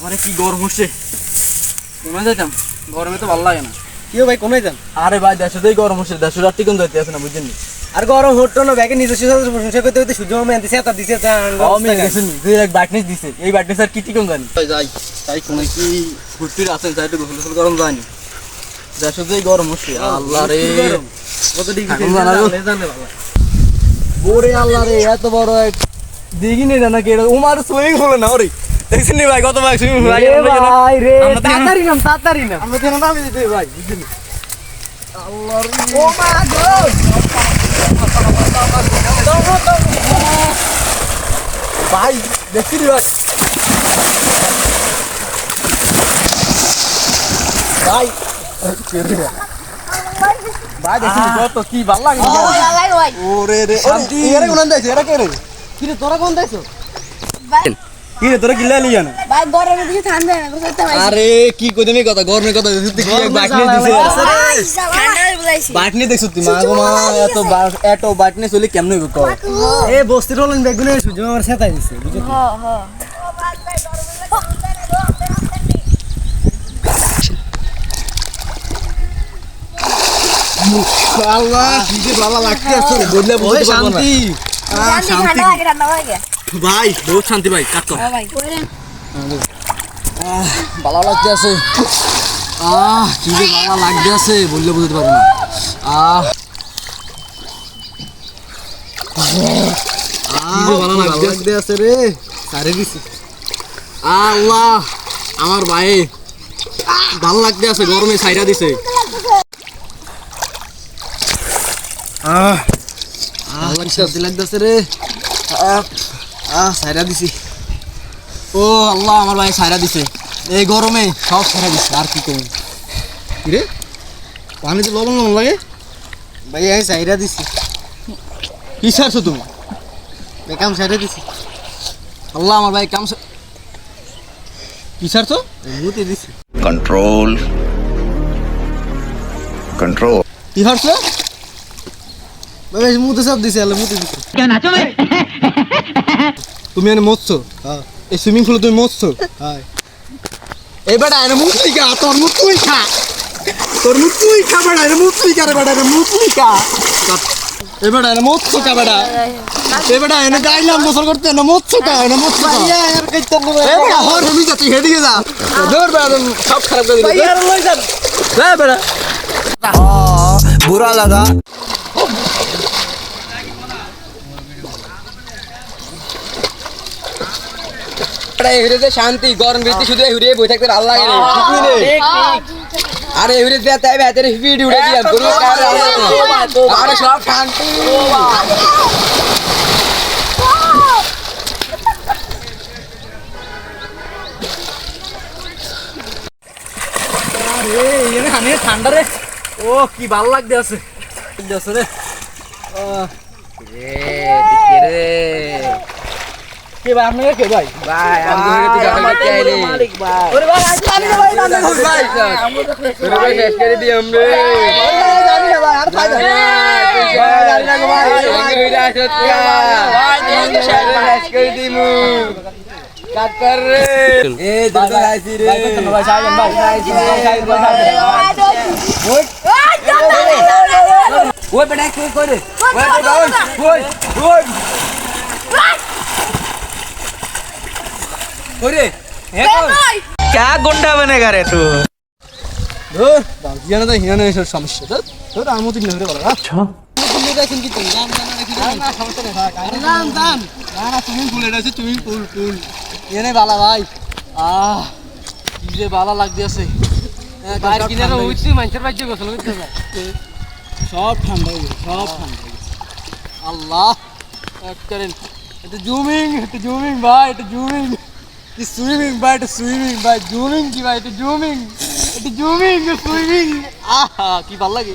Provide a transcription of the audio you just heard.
বাবারে কি গরম হচ্ছে, কমে যাইতাম, গরমে তো ভালো লাগে না। কি ভাই কমে যান? আরে ভাই দেশতেই গরম হচ্ছে, দেশ রাত্রি কোন যাইতে আছে না বুঝছেন। আর গরম হতো না ব্যাগে নিজস্ব প্রশংসা করতে করতে সূর্য মামা দিছে তা দিছে দুই এক ব্রাইটনেস দিছে, এই ব্রাইটনেস আর কি টিকম জানি। যাই তাই কোনে কি ঘুরতে আছেন, চাই একটু গোসল গরম যায়নি, দেশতেই গরম হচ্ছে। আল্লাহ রে কত ডিগ্রি জানে বাবা। ওরে আল্লাহ রে, এত বড় এক দিঘি নেই না কি উমার সুইমিং হলো না। ওরে দেখছেন নি ভাই কত ভাই সুইমিং ভাই রে তাড়াতাড়ি নাম আমরা কেন নামে দিতে ভাই বুঝছেন। আল্লাহ রে ও মা গো ভাই দেখছি নি ভাই, ভাই ভাই দেখছি কত কি ভালো লাগে। ওরে রে শান্তি, এরা কোন দাইছে, এরা কে রে? কি রে তোরা কোন দাইছো? কি রে তোরা কিল্লা লিয়া না? ভাই গরমে দিকে ঠান্ডা না বুঝতে পারছি। আরে কি কই তুমি কথা গরমের কথা দেখতে কি এক বাইটনে দিছে। ঠান্ডা বুঝাইছি। বাইটনে দেখছ তুই মা গো মা, এত বাইটনে চলে কেমনে হইব কও। এ বস্তির হলেন বেগুনে সূর্য মামার সেতাই দিছে বুঝছো? হ্যাঁ হ্যাঁ। আল্লাহ কি যে ভালো লাগতেছে, বললে বুঝতে পারবো না। শান্তি ঠান্ডা লাগে ঠান্ডা লাগে। ভাই বহুত শান্তি ভাই, কাট হ্যাঁ ভাই। ভালো লাগতেছে। কি যে ভালো লাগতেছে বললে বুঝতে পারবো না। কি যে ভালো লাগতেছে রে, সারে দিছি। আল্লাহ আমার ভাই ভালো লাগতেছে, গরমে সাইরা দিছে। শান্তি লাগতেছে রে, সাইরা দিছি। ও আল্লাহ আমার ভাই সাইরা দিছে, এই গরমে সব সাইরা দিছে। আর কি করব রে, পানিতে লবণ লবণ লাগে ভাই আমি সাইরা দিছি। কি ছাড়ছো তুমি? বেকাম সাইরা দিছি। আল্লাহ আমার ভাই কাম কি ছাড়ছো? মুতে দিছি। control control কি ছাড়ছো? ভাই মুতে সব দিছি, আলে মুতে দিছি। তুমি এনে মরছো? হ্যাঁ এই সুইমিং পুলে তুমি মরছো? হ্যাঁ এবারে এনে মুতলি খা, তোর মুখ তুই খা, তোর মুখ তুই খা বেড়া, এনে মুতলি খা রে বেড়া, এনে মুতলি খা। এবারে এনে মরছো কা বেড়া, এবারে এনে গাইলাম গোসল করতে, এনে মরছো কা, এনে মরছো কা। আর কইতে না এবারে হর হেমি যা, তুই হেদিকে যা, দৌড় বেড়া সব খারাপ করে দিবি। ভাই আর লই যান। হ্যাঁ বেড়া বুরা লাগা। শান্তি, গরম বৃত্তি শুধু ঘুরিয়ে বই থাকতে ভালো লাগে। আরে এবারে তাই ভেতরে স্পিড উড়ে দিলাম, কোনো আরে সব শান্তি। আরে ঠান্ডা রে, ও কি ভালো লাগতে আছে রে। কে ভাই আপনি কে ভাই? ভাই আমি তো হেতে জায়গা করতে আইলি। ওরে ভাই আমি না ভাই না ভাই তোরে ভাই শেষ করে দি আমরে। জানি না ভাই আর পাই না জানি না গো ভাই। আমি হইরা সত্যি ভাই আমি শেষ করে দিমু। কাট কর রে। এ দুটো আইছি রে। ভাই কত ভাই সাইলেন ভাই ওই বেটা কি করে? ওই বেটা ওই ওই ওরে হে क्या गुंडा बनेगा रे तू? ধর বাজিয়ানা তো হিনা নেই সমস্যা। ধর আমতি না করে বলা। আচ্ছা তুমি দেখেন কি তুমি জান জানা নাকি না সমস্যা নেই ভাই। জান জান না তুমি ফুল এটা আছে, তুমি ফুল এনে বালা ভাই। কি যে বালা লাগতে আছে। বাইরে কিনারে উঠছি মানুষের বাড়িতে গোসল করতে যায়। সব ঠান্ডা হয়ে গেছে, সব ঠান্ডা হয়ে গেছে। আল্লাহ এক করেন, এটা জুমিং ভাই, এটা জুমিং কি সুইমিং ভাই, এটা সুইমিং ভাই, জুমিং কি ভাই, এটা জুমিং সুইমিং। আহা কি ভালো লাগে।